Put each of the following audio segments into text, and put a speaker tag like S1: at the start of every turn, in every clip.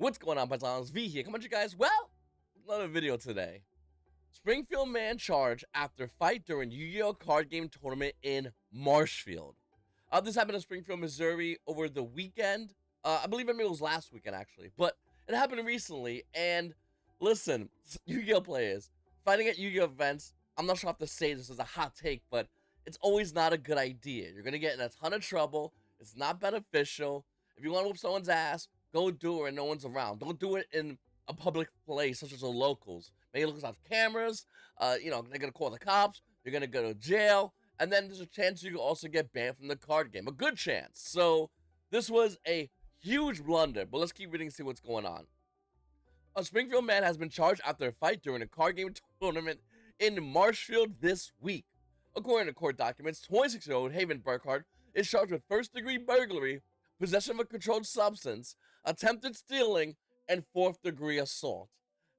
S1: What's going on, Paisanos? V here. Come on, you guys. Well, another video today. Springfield man charged after fight during Yu-Gi-Oh! Card game tournament in Marshfield. This happened in Springfield, Missouri over the weekend. I believe it was last weekend, actually. But it happened recently, and listen, Yu-Gi-Oh! Players, fighting at Yu-Gi-Oh! Events, I'm not sure how to say this as a hot take, but it's always not a good idea. You're going to get in a ton of trouble. It's not beneficial. If you want to whoop someone's ass, go do it when no one's around. Don't do it in a public place such as the locals. Maybe locals have cameras. They're gonna call the cops. You're gonna go to jail, and then there's a chance you could also get banned from the card game. A good chance. So this was a huge blunder. But let's keep reading and see what's going on. A Springfield man has been charged after a fight during a card game tournament in Marshfield this week. According to court documents, 26-year-old Haven Burkhardt is charged with first-degree burglary, possession of a controlled substance, attempted stealing, and fourth-degree assault.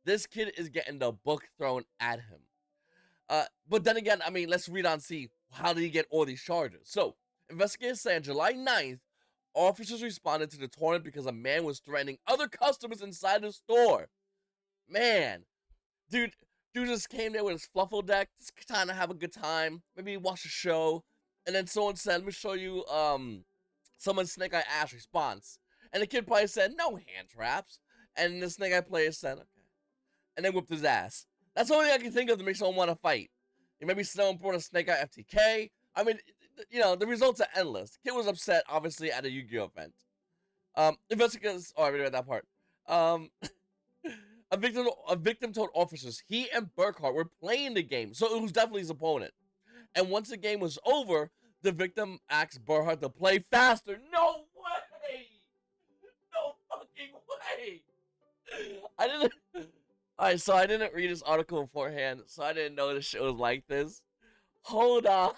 S1: This kid is getting the book thrown at him. But then again, let's read on and see how did he get all these charges. So, investigators say on July 9th, officers responded to the tournament because a man was threatening other customers inside the store. Man, dude just came there with his fluffle deck, just trying to have a good time, maybe watch a show, and then someone said, let me show you, someone's Snake Eye Ash response. And the kid probably said, no hand traps. And the Snake Eye player said, okay. And then whipped his ass. That's the only thing I can think of to make someone want to fight. Maybe someone brought a Snake Eye FTK. The results are endless. The kid was upset, obviously, at a Yu-Gi-Oh! Event. Investigators, I already read that part. A victim told officers he and Burkhardt were playing the game, so it was definitely his opponent. And once the game was over, the victim asked Burkhardt to play faster. No way! No fucking way! I didn't read this article beforehand, so I didn't know this shit was like this. Hold on.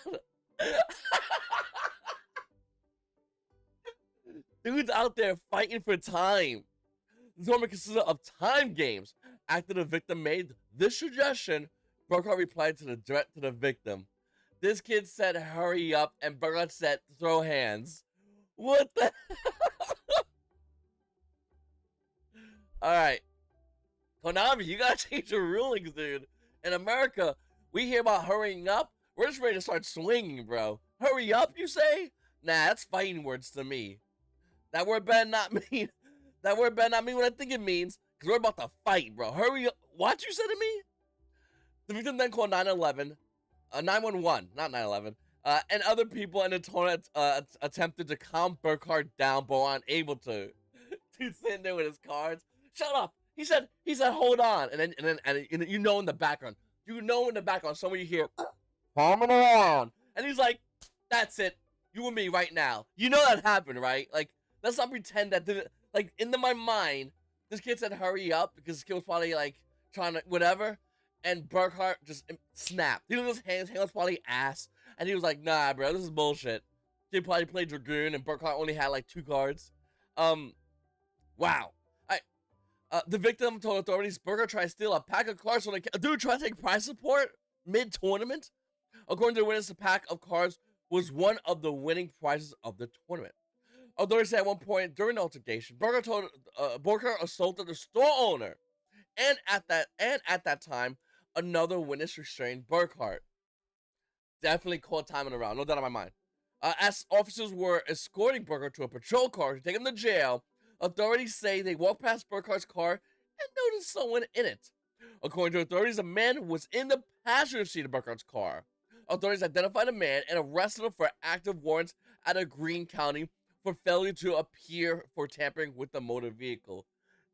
S1: Dude's out there fighting for time. The tournament consisted of time games. After the victim made this suggestion, Burkhardt replied to the threat to the victim. This kid said, hurry up, and Burkhardt said, throw hands. What the? Alright. Konami, you gotta change your rulings, dude. In America, we hear about hurrying up. We're just ready to start swinging, bro. Hurry up, you say? Nah, that's fighting words to me. That word better not mean what I think it means, because we're about to fight, bro. Hurry up. What you said to me? The victim then called 911. 911, not 911. And other people in the tournament attempted to calm Burkhardt down, but were unable to. Dude sitting there with his cards. Shut up. He said, hold on. And then in the background, someone you hear, calming around. And he's like, that's it. You and me right now. You know that happened, right? Like, let's not pretend that didn't, like, into my mind, this kid said hurry up because this kid was probably, like, trying to, whatever. And Burkhardt just snapped. He was his hand was probably ass. And he was like, nah, bro, this is bullshit. He probably played Dragoon and Burkhardt only had, like, 2 cards. Wow. The victim told authorities Burkhardt tried to steal a pack of cards from the dude tried to take prize support mid-tournament. According to the witness, the pack of cards was one of the winning prizes of the tournament. Authorities said at one point during the altercation, Burkhardt assaulted the store owner, and at that time, another witness restrained Burkhardt. Definitely caught time in a round, no doubt in my mind. As officers were escorting Burkhardt to a patrol car to take him to jail, authorities say they walked past Burkhardt's car and noticed someone in it. According to authorities, a man was in the passenger seat of Burkhardt's car. Authorities identified a man and arrested him for active warrants out of Greene County for failure to appear for tampering with the motor vehicle.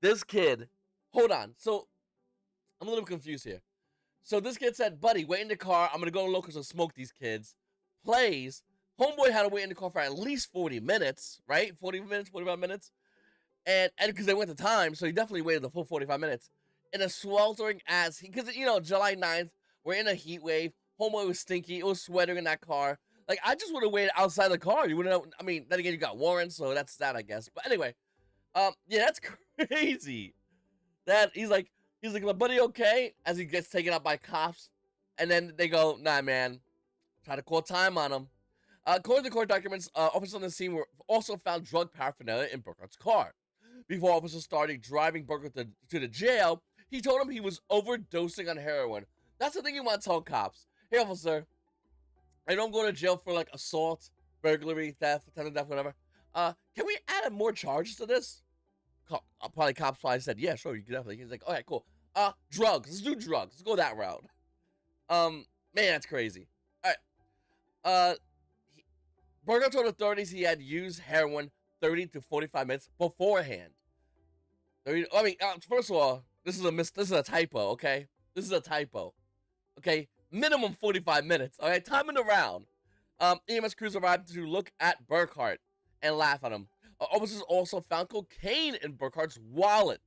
S1: This kid, hold on. So, I'm a little confused here. So this kid said, buddy, wait in the car. I'm going to go to locals and smoke these kids. Plays. Homeboy had to wait in the car for at least 40 minutes, right? 40 minutes, 45 minutes. And because they went to time, so he definitely waited the full 45 minutes. In a sweltering ass, because, July 9th, we're in a heat wave. Homeboy was stinky. It was sweating in that car. Like, I just would have waited outside the car. You wouldn't know. Then again, you got warrants, so that's that, I guess. But anyway, yeah, that's crazy. That he's like, my buddy, okay? As he gets taken out by cops, and then they go, nah, man, try to call time on him. According to court documents, officers on the scene were also found drug paraphernalia in Burkhardt's car. Before officers started driving Burger to the jail, he told him he was overdosing on heroin. That's the thing you want to tell cops. Hey, officer, I don't go to jail for like assault, burglary, theft, attempted theft, whatever. Can we add more charges to this? Probably cops probably said, yeah, sure, you can definitely. He's like, all right, cool. Drugs. Let's do drugs. Let's go that route. Man, that's crazy. All right. Burger told authorities he had used heroin 30 to 45 minutes beforehand. First of all, this is a typo, okay? This is a typo. Okay? Minimum 45 minutes. All right, timing around. EMS crews arrived to look at Burkhart and laugh at him. Officers also found cocaine in Burkhart's wallet.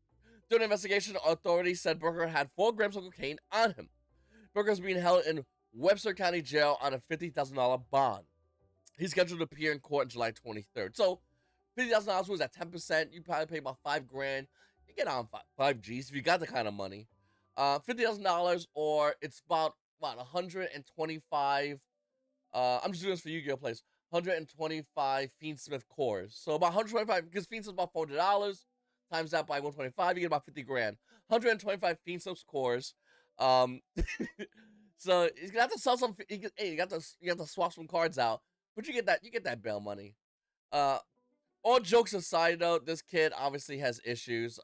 S1: During the investigation, authorities said Burkhart had 4 grams of cocaine on him. Burkhart is being held in Webster County Jail on a $50,000 bond. He's scheduled to appear in court on July 23rd. So, $50,000 was at 10%. You probably pay about $5,000. You get on 5 G's if you got the kind of money. $50,000, or it's about, 125. I'm just doing this for Yu-Gi-Oh! Plays. 125 Fiend Smith cores. So about 125, because Fiend Smith's about $400. Times that by 125, you get about 50 grand. 125 Fiend Smith cores. So he's gonna have to sell some. You got to swap some cards out, but you get that bail money. All jokes aside, though, this kid obviously has issues.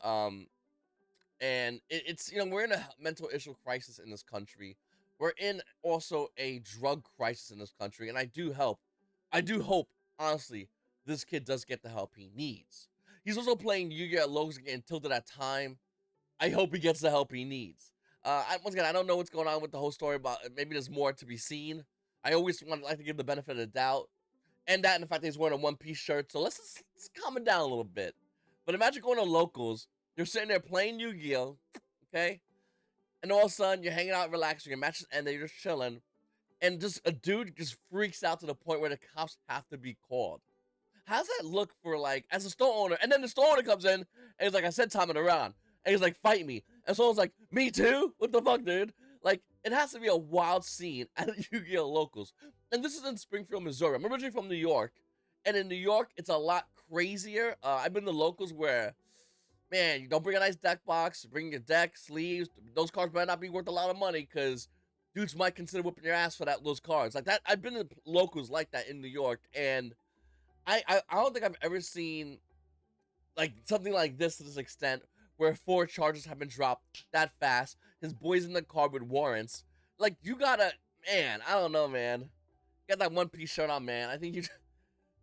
S1: And it's we're in a mental issue crisis in this country. We're in also a drug crisis in this country, and I do hope, honestly, this kid does get the help he needs. He's also playing Yu-Gi-Oh! At Locals getting tilted at time. I hope he gets the help he needs. Once again, I don't know what's going on with the whole story, but maybe there's more to be seen. I always like to give the benefit of the doubt. And that, and the fact that he's wearing a one-piece shirt. So let's calm it down a little bit. But imagine going to Locals. You're sitting there playing Yu-Gi-Oh! Okay? And all of a sudden, you're hanging out, relaxing, your match is ended, you're just chilling. And just a dude just freaks out to the point where the cops have to be called. How's that look for, like, as a store owner? And then the store owner comes in, and he's like, I said time it around. And he's like, fight me. And someone's like, me too? What the fuck, dude? Like, it has to be a wild scene at Yu-Gi-Oh! Locals. And this is in Springfield, Missouri. I'm originally from New York. And in New York, it's a lot crazier. I've been to Locals where, man, you don't bring a nice deck box. Bring your deck, sleeves. Those cards might not be worth a lot of money because dudes might consider whipping your ass for those cards. Like that, I've been to Locals like that in New York. And I don't think I've ever seen like something like this to this extent, where 4 charges have been dropped that fast. His boy's in the car with warrants. Like, you gotta, man, I don't know, man. You got that one-piece shirt on, man. I think you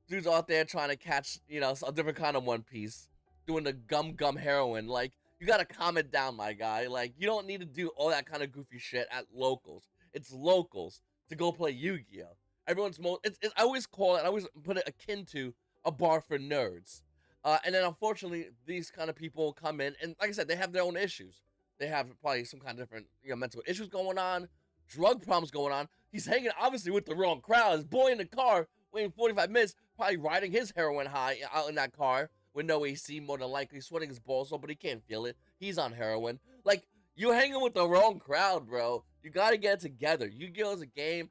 S1: dudes out there trying to catch, a different kind of one piece, doing the gum heroin. Like, you gotta calm it down, my guy. Like, you don't need to do all that kind of goofy shit at Locals. It's Locals to go play Yu-Gi-Oh! I always call it, I always put it akin to a bar for nerds. And then, unfortunately, these kind of people come in, and like I said, they have their own issues. They have probably some kind of different, mental issues going on, drug problems going on. He's hanging, obviously, with the wrong crowd. His boy in the car, waiting 45 minutes, probably riding his heroin high out in that car with no AC, more than likely, sweating his balls off, but he can't feel it. He's on heroin. Like, you're hanging with the wrong crowd, bro. You got to get it together. Yu-Gi-Oh! Is a game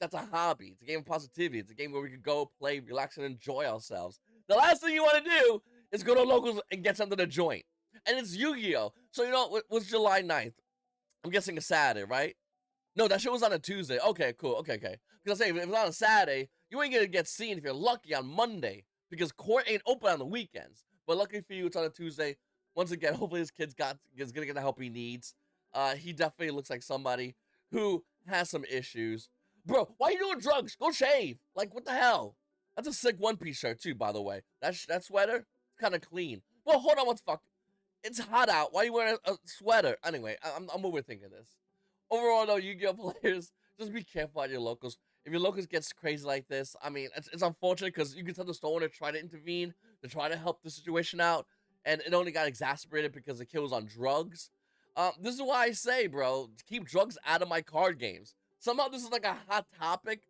S1: that's a hobby. It's a game of positivity. It's a game where we can go, play, relax, and enjoy ourselves. The last thing you want to do is go to Locals and get something to joint. And it's Yu-Gi-Oh! So, what's July 9th? I'm guessing a Saturday, right? No, that shit was on a Tuesday. Okay, cool. Okay. Because I say, if it's on a Saturday, you ain't going to get seen if you're lucky on Monday. Because court ain't open on the weekends. But luckily for you, it's on a Tuesday. Once again, hopefully his kid's going to get the help he needs. He definitely looks like somebody who has some issues. Bro, why are you doing drugs? Go shave. Like, what the hell? That's a sick one-piece shirt, too, by the way. That sweater, it's kind of clean. Well, hold on, what the fuck? It's hot out. Why are you wearing a sweater? Anyway, I'm overthinking this. Overall, though, Yu-Gi-Oh! Players, just be careful at your Locals. If your Locals gets crazy like this, I mean, it's unfortunate because you can tell the store owner to try to intervene, to try to help the situation out, and it only got exacerbated because the kid was on drugs. This is why I say, bro, keep drugs out of my card games. Somehow this is like a hot topic.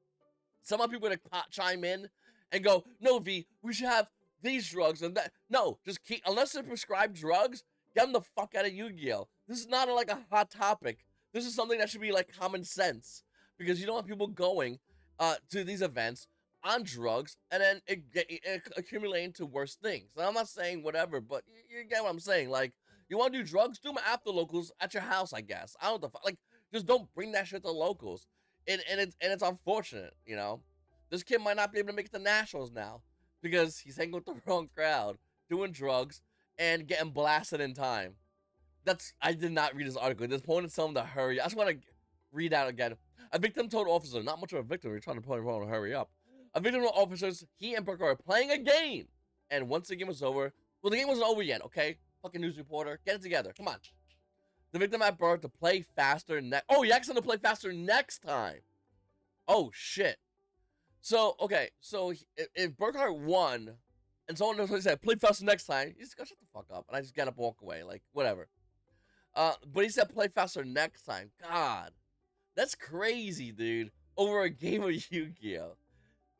S1: Somehow people are gonna chime in and go, no, V, we should have these drugs and that. No, just keep, unless they're prescribed drugs, get them the fuck out of Yu-Gi-Oh! This is not like a hot topic. This is something that should be like common sense, because you don't want people going to these events, on drugs, and then it accumulate into worse things. And I'm not saying whatever, but you get what I'm saying. Like, you want to do drugs, do them after locals at your house, I guess. I don't know, like, just don't bring that shit to locals. And it's unfortunate, you know. This kid might not be able to make it to nationals now because he's hanging with the wrong crowd, doing drugs, and getting blasted in time. I did not read this article. This opponent told him to hurry. I just want to read out again. A victim told officers, not much of a victim, you're trying to tell him to hurry up. A victim told officers he and Burke are playing a game. And once the game was over, well, the game wasn't over yet, okay? Fucking news reporter, get it together. Come on. The victim had Burke to play faster he asked him to play faster next time. Oh, shit. So, okay, so if Burkhart won, and someone knows what he said, play faster next time, he's gonna shut the fuck up, and I just get up, walk away, like, whatever. But he said play faster next time. God, that's crazy, dude. Over a game of Yu-Gi-Oh.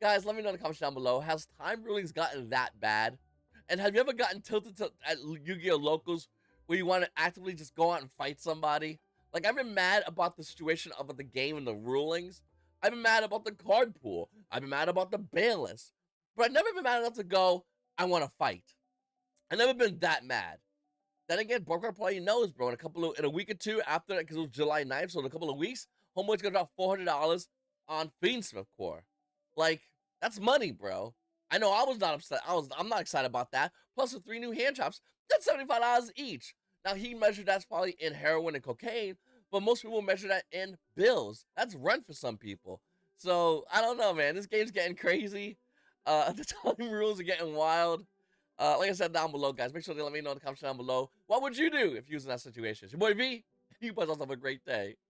S1: Guys, let me know in the comments down below. Has time rulings gotten that bad? And have you ever gotten tilted at Yu-Gi-Oh locals where you want to actively just go out and fight somebody? Like, I've been mad about the situation of the game and the rulings. I've been mad about the card pool. I've been mad about the ban list. But I've never been mad enough to go, I want to fight. I've never been that mad. Then again, Burkhardt probably knows, bro. In a week or two after that, because it was July 9th, so in a couple of weeks, Homeboy's gonna drop $400 on Fiendsmith Core. Like, that's money, bro. I know I was not upset. I'm not excited about that. Plus the 3 new hand chops, that's $75 each. Now he measured that's probably in heroin and cocaine, but most people measure that in bills. That's rent for some people. So I don't know, man. This game's getting crazy. The time rules are getting wild. Like I said down below, guys, make sure to let me know in the comments down below. What would you do if you was in that situation? It's your boy V. You guys also have a great day.